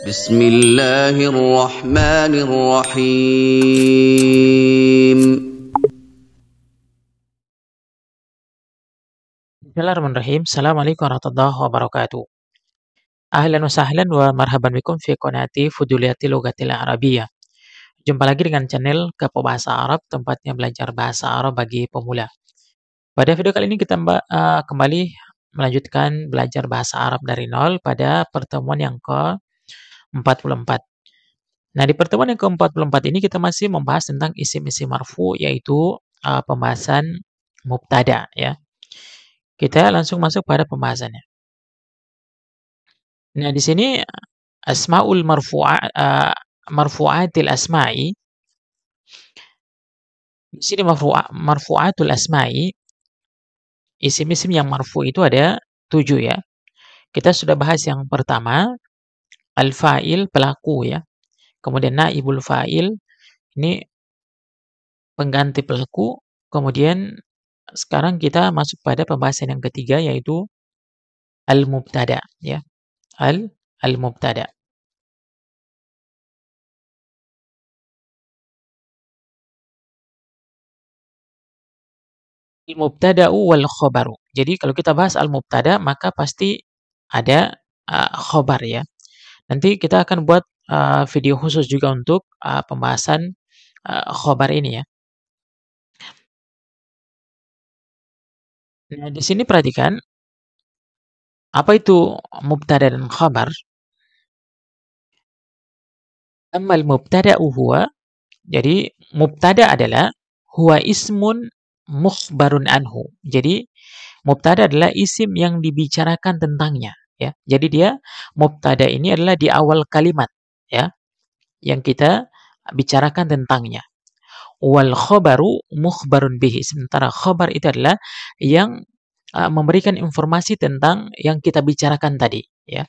بسم الله الرحمن الرحيم. Bismillahirrahmanirrahim. Assalamualaikum warahmatullahi wabarakatuh. Ahlan wa sahlan wa marhaban bikum fi qanati Fuduliyati Lughatil Arabiyyah. Jumpa lagi dengan channel Kepo Bahasa Arab, tempatnya belajar bahasa Arab bagi pemula. Pada video kali ini kita kembali melanjutkan belajar bahasa Arab dari nol pada pertemuan yang ke-44. Nah, di pertemuan yang ke-44 ini kita masih membahas tentang isim-isim marfu, yaitu pembahasan mubtada ya. Kita langsung masuk pada pembahasannya. Nah, di sini asmaul marfu'atil asma'i. Di sini marfu'atul asma'i, isim-isim yang marfu itu ada 7 ya. Kita sudah bahas yang pertama, al-fa'il, pelaku ya. Kemudian naibul fa'il, ini pengganti pelaku. Kemudian sekarang kita masuk pada pembahasan yang ketiga, yaitu al-mubtada ya. Al-mubtada. Al-mubtada'u wal khobaru. Jadi kalau kita bahas al-mubtada, maka pasti ada khobar ya. Nanti kita akan buat video khusus juga untuk pembahasan khobar ini ya. Nah, di sini perhatikan, apa itu mubtada dan khabar? Ammal mubtada'u huwa, jadi mubtada adalah huwa ismun mukhbarun anhu. Jadi mubtada adalah isim yang dibicarakan tentangnya ya. Jadi dia mubtada ini adalah di awal kalimat ya, yang kita bicarakan tentangnya. Wal khobaru mukhbarun bihi. Sementara khobar itu adalah yang memberikan informasi tentang yang kita bicarakan tadi ya.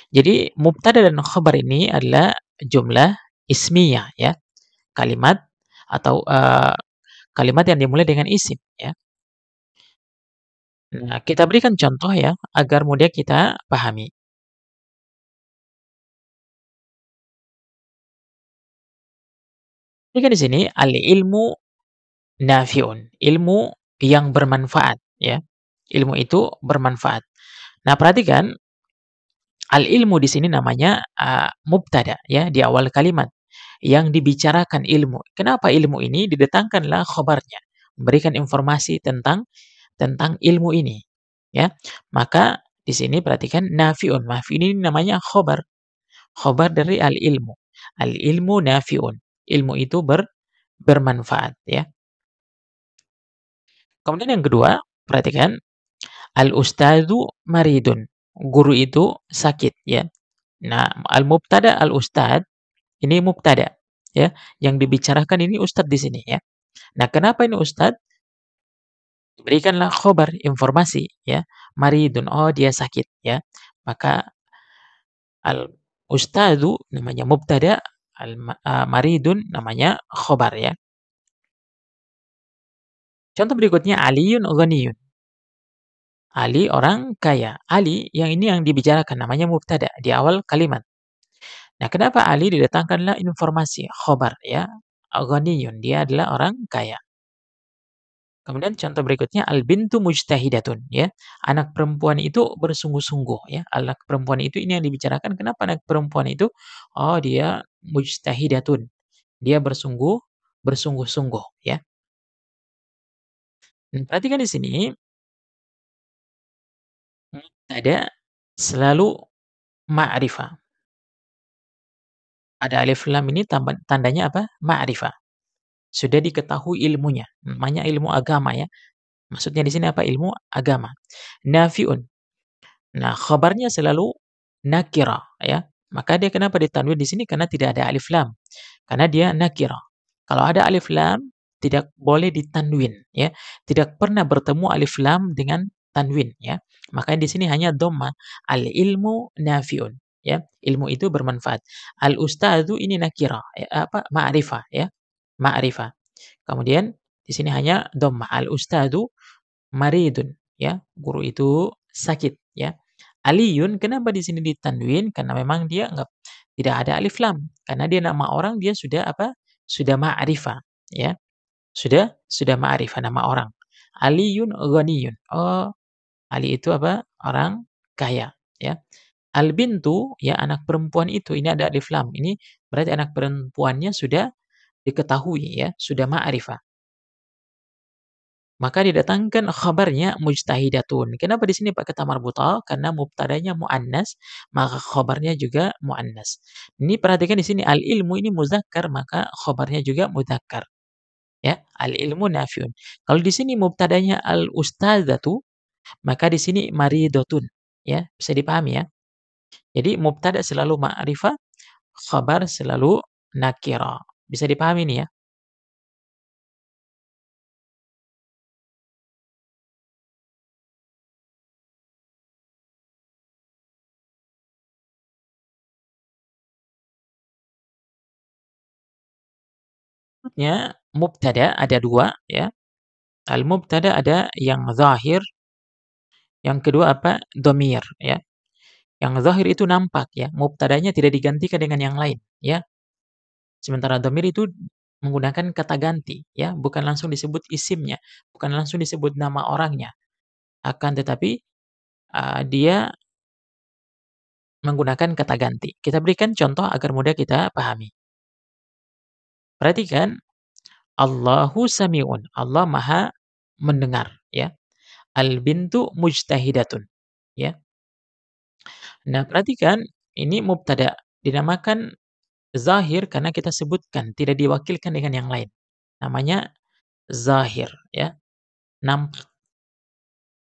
Jadi mubtada dan khobar ini adalah jumlah ismiyah ya, kalimat atau kalimat yang dimulai dengan isim ya. Nah, kita berikan contoh ya agar mudah kita pahami. Jadi kan di sini al-ilmu nafi'un, ilmu yang bermanfaat ya. Ilmu itu bermanfaat. Nah, perhatikan al-ilmu di sini namanya mubtada ya, di awal kalimat yang dibicarakan ilmu. Kenapa ilmu ini didatangkanlah khobarnya, memberikan informasi tentang ilmu ini ya. Maka di sini perhatikan nafi'un. Nafi ini namanya khobar. Khobar dari al-ilmu. Al-ilmu nafi'un. Ilmu itu bermanfaat ya. Kemudian yang kedua, perhatikan al-ustadzu maridun. Guru itu sakit ya. Nah, al-mubtada al-ustad ini mubtada ya. Yang dibicarakan ini ustad di sini ya. Nah, kenapa ini ustad? Berikanlah khobar, informasi ya. Maridun, oh dia sakit ya. Maka al-ustadzu namanya mubtada, maridun namanya khobar ya. Contoh berikutnya Aliun ghaniyun. Ali orang kaya. Ali yang ini yang dibicarakan namanya mubtada di awal kalimat. Nah, kenapa Ali didatangkanlah informasi khobar ya? Ghaniyun, dia adalah orang kaya. Kemudian contoh berikutnya al-bintu mujtahidatun ya. Anak perempuan itu bersungguh-sungguh ya. Anak perempuan itu ini yang dibicarakan, kenapa anak perempuan itu? Oh, dia mujtahidatun. Dia bersungguh-sungguh ya. Dan perhatikan di sini mubtada selalu ma'rifah. Ada alif lam ini tandanya apa? Ma'rifah. Sudah diketahui ilmunya. Namanya ilmu agama ya. Maksudnya di sini apa? Ilmu agama. Nafi'un. Nah, khabarnya selalu nakira ya. Maka dia kenapa ditanwin di sini? Karena tidak ada alif lam. Karena dia nakira. Kalau ada alif lam tidak boleh ditanwin ya. Tidak pernah bertemu alif lam dengan tanwin ya. Makanya di sini hanya dhamma. Al ilmu nafiun ya. Ilmu itu bermanfaat. Al ustadzu ini nakira ya, apa? Ma'rifah ya. Ma'rifah. Kemudian di sini hanya dhamma. Al ustadzu maridun ya. Guru itu sakit ya. Aliyun, kenapa di sini ditanwin? Karena memang dia tidak ada alif lam. Karena dia nama orang, dia sudah apa? Sudah ma'rifah, ya. Sudah ma'rifah nama orang. Aliyun ghaniyun. Oh, Ali itu apa? Orang kaya, ya. Al-bintu, ya anak perempuan itu, ini ada alif lam. Ini berarti anak perempuannya sudah diketahui, ya, sudah ma'rifah. Maka didatangkan khabarnya mujtahidatun. Kenapa di sini pakai kata marbutah? Karena mubtadanya muannas, maka khabarnya juga muannas. Ini perhatikan di sini al-ilmu ini muzakkar, maka khabarnya juga mudzakkar. Ya, al-ilmu nafiun. Kalau di sini mubtadanya al-ustadzatu, maka di sini maridotun. Ya, bisa dipahami ya. Jadi mubtada selalu ma'rifah, khabar selalu nakira. Bisa dipahami nih ya. Maksudnya mubtada ada dua ya. Al-mubtada ada yang zahir, yang kedua apa? Domir ya. Yang zahir itu nampak ya. Mubtadanya tidak digantikan dengan yang lain ya. Sementara domir itu menggunakan kata ganti ya, bukan langsung disebut isimnya, bukan langsung disebut nama orangnya. Akan tetapi dia menggunakan kata ganti. Kita berikan contoh agar mudah kita pahami. Perhatikan, Allahu sami'un. Allah Maha mendengar ya. Al-bintu mujtahidatun ya. Nah, perhatikan ini mubtada dinamakan zahir karena kita sebutkan tidak diwakilkan dengan yang lain. Namanya zahir ya. Nampak.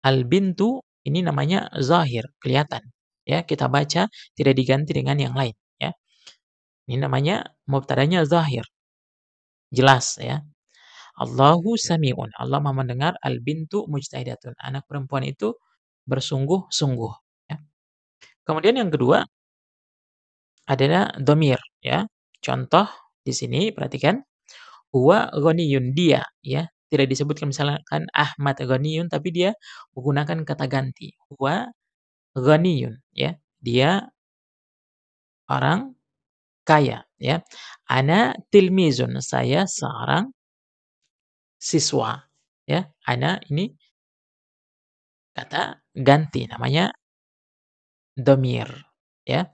Al-bintu ini namanya zahir, kelihatan. Ya, kita baca tidak diganti dengan yang lain ya. Ini namanya mubtadanya zahir. Jelas ya. Allahu sami'un. Allah Maha mendengar, al-bintu mujtahidatun. Anak perempuan itu bersungguh-sungguh ya. Kemudian yang kedua adalah domir ya. Contoh di sini perhatikan, huwa ghaniyun, dia ya. Tidak disebutkan misalkan Ahmad ghaniyun, tapi dia menggunakan kata ganti. Huwa ghaniyun ya. Dia orang kaya ya. Ana tilmizun, saya seorang siswa ya. Ana ini kata ganti namanya domir ya.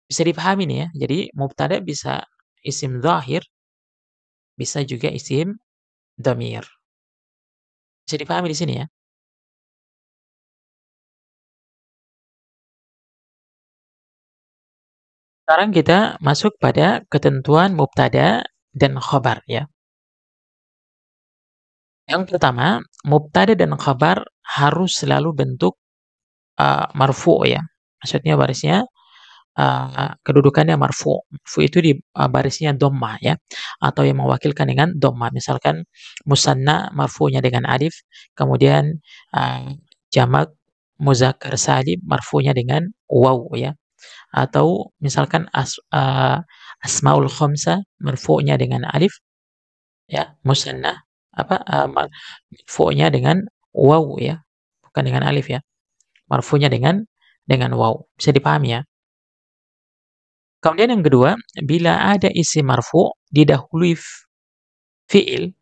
Bisa dipahami nih ya. Jadi mubtada bisa isim zahir, bisa juga isim domir. Bisa dipahami di sini ya. Sekarang kita masuk pada ketentuan mubtada dan khabar ya. Yang pertama, mubtada dan khabar harus selalu bentuk marfu ya. Maksudnya barisnya kedudukannya marfu. Marfu itu di barisnya dhammah ya, atau yang mewakilkan dengan dhammah. Misalkan musanna marfu'nya dengan alif, kemudian jamak muzakkar salim marfu'nya dengan waw ya. Atau misalkan asmaul khamsah marfu'nya dengan alif ya, musanna apa marfu'nya dengan waw ya, bukan dengan alif ya. Marfu'nya dengan waw. Bisa dipahami ya? Kemudian yang kedua, bila ada isim marfu didahului fi'il,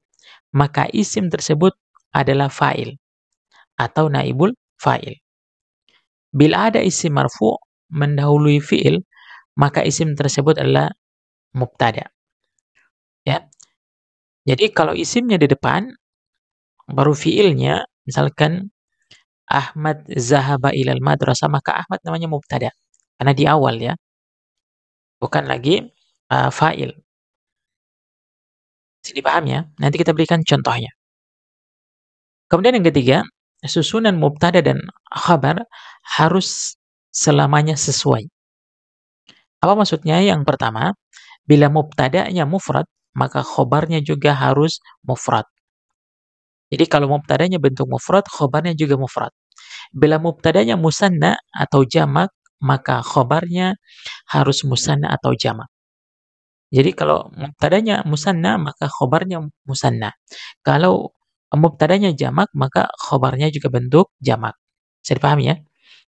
maka isim tersebut adalah fa'il atau naibul fa'il. Bila ada isim marfu mendahului fi'il, maka isim tersebut adalah mubtada. Ya. Jadi kalau isimnya di depan, baru fi'ilnya, misalkan Ahmad zahaba ilal madrasah, maka Ahmad namanya mubtada. Karena di awal ya, bukan lagi fa'il. Bisa dipahami ya? Nanti kita berikan contohnya. Kemudian yang ketiga, susunan mubtada dan khabar harus selamanya sesuai. Apa maksudnya? Yang pertama, bila mubtada'nya mufrad, maka khabarnya juga harus mufrad. Jadi kalau mubtada'nya bentuk mufrad, khabarnya juga mufrad. Bila mubtada'nya musanna atau jamak, maka khabarnya harus musanna atau jamak. Jadi kalau mubtada'nya musanna, maka khabarnya musanna. Kalau mubtada'nya jamak, maka khabarnya juga bentuk jamak. Bisa dipahami ya?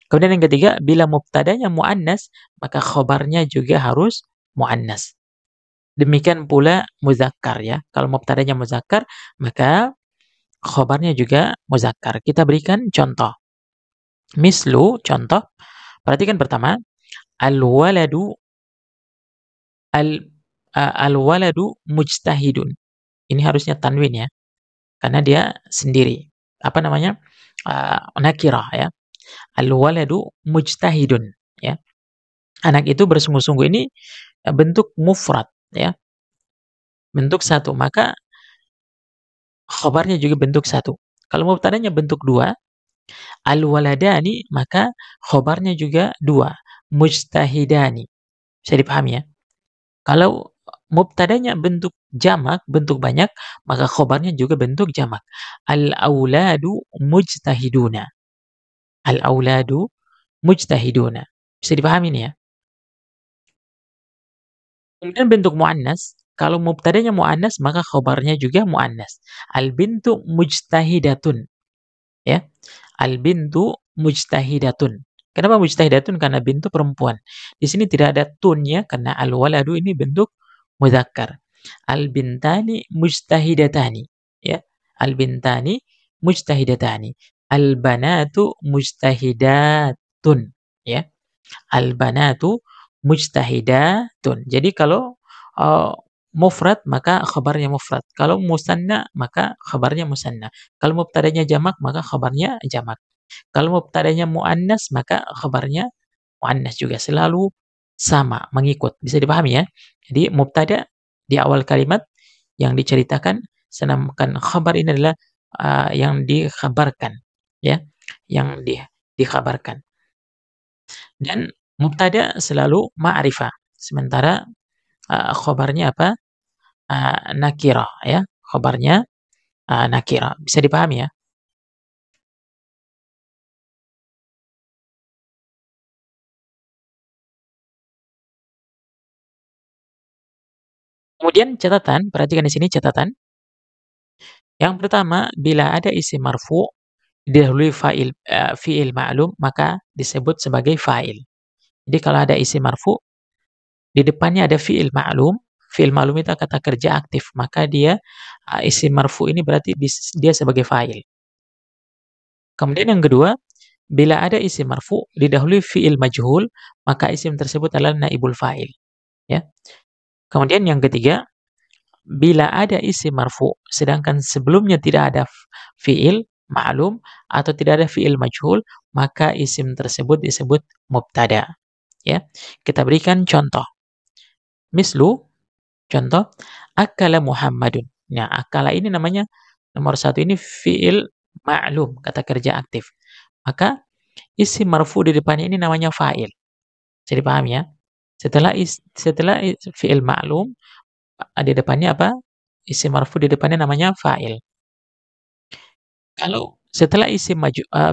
Kemudian yang ketiga, bila mubtadanya muannas, maka khobarnya juga harus muannas. Demikian pula muzakkar ya. Kalau mubtadanya muzakkar, maka khobarnya juga muzakkar. Kita berikan contoh. Mislu, contoh. Perhatikan pertama, al-waladu al al-waladu mujtahidun. Ini harusnya tanwin ya, karena dia sendiri. Apa namanya? Nakirah ya. Al-waladu mujtahidun ya. Anak itu bersungguh-sungguh ini bentuk mufrad ya. Bentuk satu, maka khabarnya juga bentuk satu. Kalau mubtadanya bentuk dua, al-waladani, maka khabarnya juga dua, mujtahidani. Bisa dipahami ya? Kalau mubtadanya bentuk jamak, bentuk banyak, maka khabarnya juga bentuk jamak. Al-auladu mujtahiduna. Al-auladu mujtahiduna. Bisa dipahami nih ya? Kemudian bentuk muannas, kalau mubtadanya muannas, maka khabarnya juga muannas. Al-bintu mujtahidatun. Ya. Al-bintu mujtahidatun. Kenapa mujtahidatun? Karena bintu perempuan. Di sini tidak ada tunnya karena al-waladu ini bentuk mudzakkar. Al-bintani mujtahidatani. Ya. Al-bintani mujtahidatani. Al-banatu mujtahidatun. Ya. Al-banatu mujtahidatun. Jadi kalau mufrad maka khabarnya mufrad. Kalau musanna maka khabarnya musanna. Kalau mubtadanya jamak maka khabarnya jamak. Kalau mubtadanya muannas maka khabarnya muannas juga, selalu sama, mengikut. Bisa dipahami ya? Jadi mubtada di awal kalimat yang diceritakan, sedangkan khabar ini adalah yang dikhabarkan, ya, yang dikhabarkan. Dan mubtada selalu ma'rifah, sementara khabarnya apa? Nakirah ya, khabarnya nakirah. Bisa dipahami ya? Kemudian catatan, perhatikan di sini catatan. Yang pertama, bila ada isim marfu didahului fi'il ma'lum maka disebut sebagai fa'il. Jadi kalau ada isim marfu di depannya ada fi'il ma'lum itu kata kerja aktif, maka dia isim marfu ini berarti dia sebagai fa'il. Kemudian yang kedua, bila ada isim marfu didahului fi'il majhul, maka isim tersebut adalah naibul fa'il, ya. Kemudian yang ketiga, bila ada isim marfu sedangkan sebelumnya tidak ada fi'il ma'lum atau tidak ada fi'il majhul, maka isim tersebut disebut mubtada, ya. Kita berikan contoh. Mislu, contoh, akala Muhammadun. Nah, akala ini namanya nomor satu ini fi'il ma'lum, kata kerja aktif. Maka isim marfu di depannya ini namanya fa'il. Jadi paham ya? Setelah fi'il ma'lum di depannya apa? Isim marfu di depannya namanya fa'il. Kalau setelah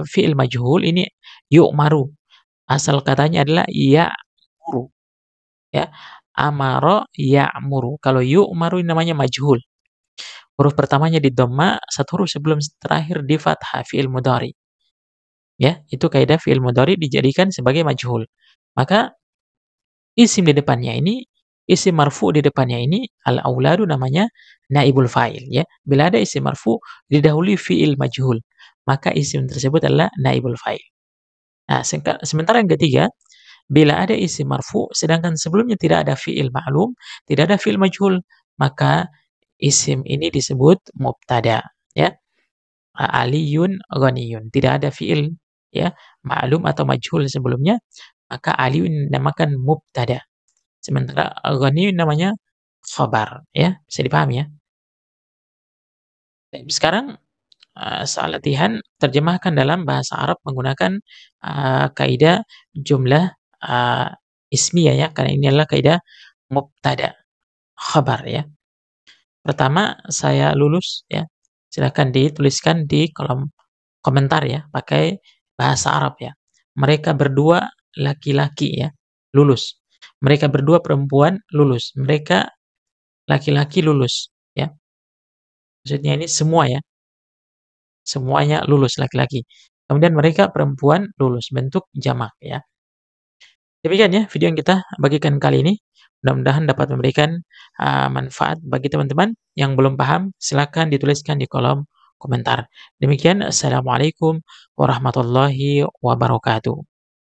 fi'il majhul ini yu'maru. Asal katanya adalah ya'muru. Ya. Amara ya'muru. Kalau yu'maru ini namanya majhul. Huruf pertamanya di dhamma, satu huruf sebelum terakhir di fathah, fi'il mudhari. Ya, itu kaidah fi'il mudhari dijadikan sebagai majhul. Maka isim di depannya ini, isim marfu di depannya ini, al-auladu namanya naibul fa'il ya. Bila ada isim marfu didahului fi'il majhul, maka isim tersebut adalah naibul fa'il. Nah, sementara yang ketiga, bila ada isim marfu sedangkan sebelumnya tidak ada fi'il ma'lum, tidak ada fi'il majhul, maka isim ini disebut mubtada ya. Aliyun ghaniyun. Tidak ada fi'il ya, ma'lum atau majhul sebelumnya, maka aliyun dinamakan mubtada. Sementara ghaniyun namanya khabar ya. Bisa dipahami ya? Sekarang soal latihan terjemahkan dalam bahasa Arab menggunakan kaidah jumlah ismiyah ya, karena ini adalah kaidah mubtada khabar ya. Pertama, saya lulus ya. Silakan dituliskan di kolom komentar ya, pakai bahasa Arab ya. Mereka berdua laki-laki ya, lulus. Mereka berdua perempuan lulus. Mereka laki-laki lulus ya. Maksudnya ini semua ya. Semuanya lulus laki-laki. Kemudian mereka perempuan lulus, bentuk jamak ya. Demikian ya video yang kita bagikan kali ini. Mudah-mudahan dapat memberikan manfaat bagi teman-teman. Yang belum paham, silakan dituliskan di kolom komentar. Demikian, Assalamualaikum warahmatullahi wabarakatuh.